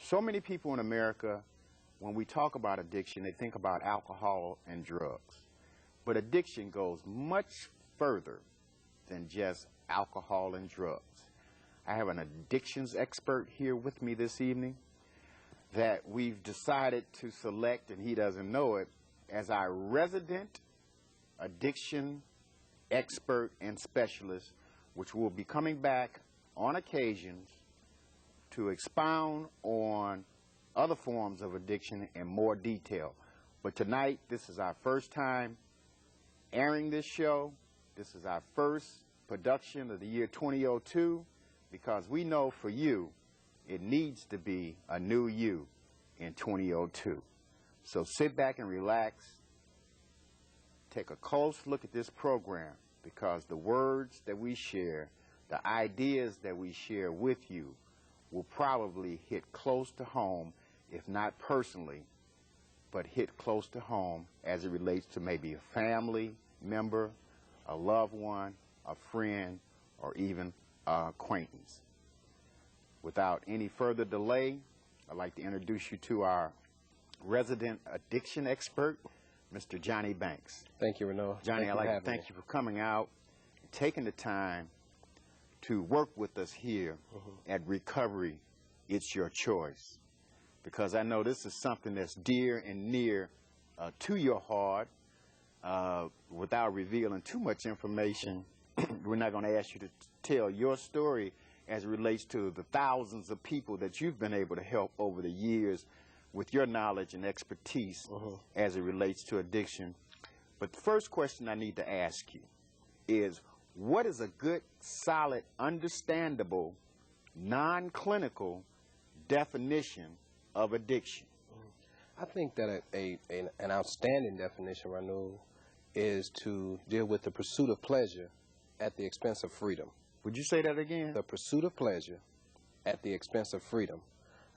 So many people in America, when we talk about addiction, they think about alcohol and drugs. But addiction goes much further than just alcohol and drugs. I have an addictions expert here with me this evening that we've decided to select, and he doesn't know it, as our resident addiction expert and specialist, which will be coming back on occasions to expound on other forms of addiction in more detail. But tonight, this is our first time airing this show. This is our first production of the year 2002, because we know for you, it needs to be a new you in 2002. So sit back and relax. Take a close look at this program, because the words that we share, the ideas that we share with you, will probably hit close to home, if not personally, but hit close to home as it relates to maybe a family member, a loved one, a friend, or even an acquaintance. Without any further delay, I'd like to introduce you to our resident addiction expert, Mr. Johnny Banks. Thank you, Renaud. Johnny, I'd like to thank you for coming out, taking the time to work with us here at Recovery It's Your Choice, because I know this is something that's dear and near to your heart. Without revealing too much information, we're not going to ask you to tell your story as it relates to the thousands of people that you've been able to help over the years with your knowledge and expertise as it relates to addiction. But the first question I need to ask you is, what is a good, solid, understandable, non-clinical definition of addiction? I think that an outstanding definition, Renaud, is to deal with the pursuit of pleasure at the expense of freedom. Would you say that again? The pursuit of pleasure at the expense of freedom.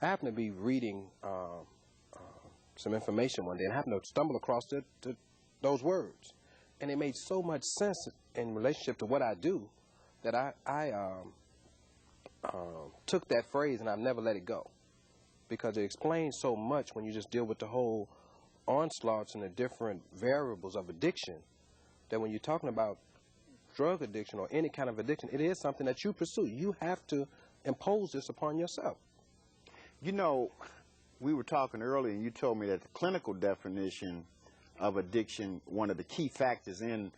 I happened to be reading some information one day, and I happened to stumble across those words. And it made so much sense in relationship to what I do that I took that phrase and I've never let it go, because it explains so much when you just deal with the whole onslaughts and the different variables of addiction, that when you're talking about drug addiction or any kind of addiction, it is something that you pursue. You have to impose this upon yourself. You know, we were talking earlier and you told me that the clinical definition of addiction, one of the key factors in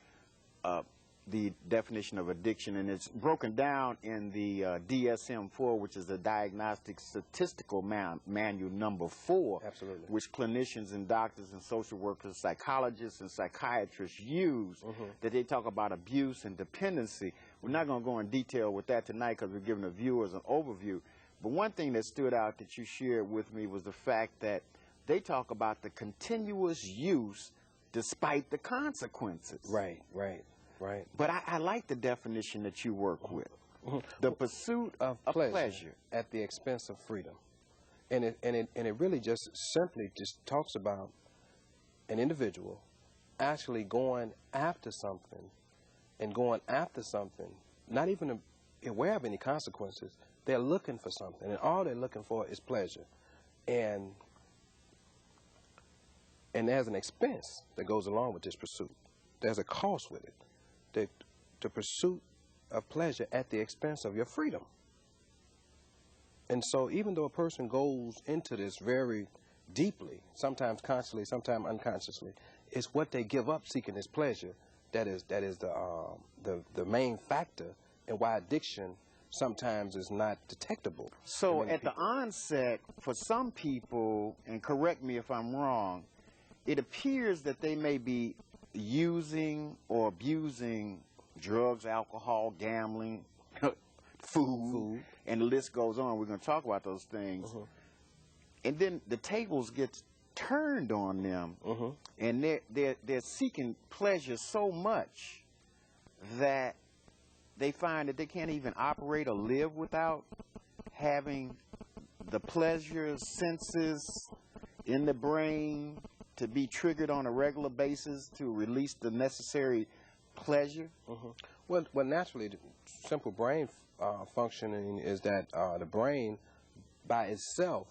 the definition of addiction, and it's broken down in the DSM-4, which is the Diagnostic Statistical Manual number 4, Absolutely. Which clinicians and doctors and social workers, psychologists and psychiatrists use, that they talk about abuse and dependency. We're not going to go in detail with that tonight because we're giving the viewers an overview. But one thing that stood out that you shared with me was the fact that they talk about the continuous use despite the consequences. Right, right. Right. But I like the definition that you work with. The pursuit of pleasure at the expense of freedom. And it really just simply just talks about an individual actually going after something, and going after something, not even aware of any consequences. They're looking for something, and all they're looking for is pleasure. And there's an expense that goes along with this pursuit. There's a cost with it. The pursuit of pleasure at the expense of your freedom. And so even though a person goes into this very deeply, sometimes consciously, sometimes unconsciously, it's what they give up seeking this pleasure that is the main factor in why addiction sometimes is not detectable. So at the onset, for some people, and correct me if I'm wrong, it appears that they may be using or abusing drugs, alcohol, gambling, food, and the list goes on. We're going to talk about those things. And then the tables get turned on them, and they're seeking pleasure so much that they find that they can't even operate or live without having the pleasure senses in the brain to be triggered on a regular basis to release the necessary pleasure? Well, naturally, the simple brain functioning is that the brain by itself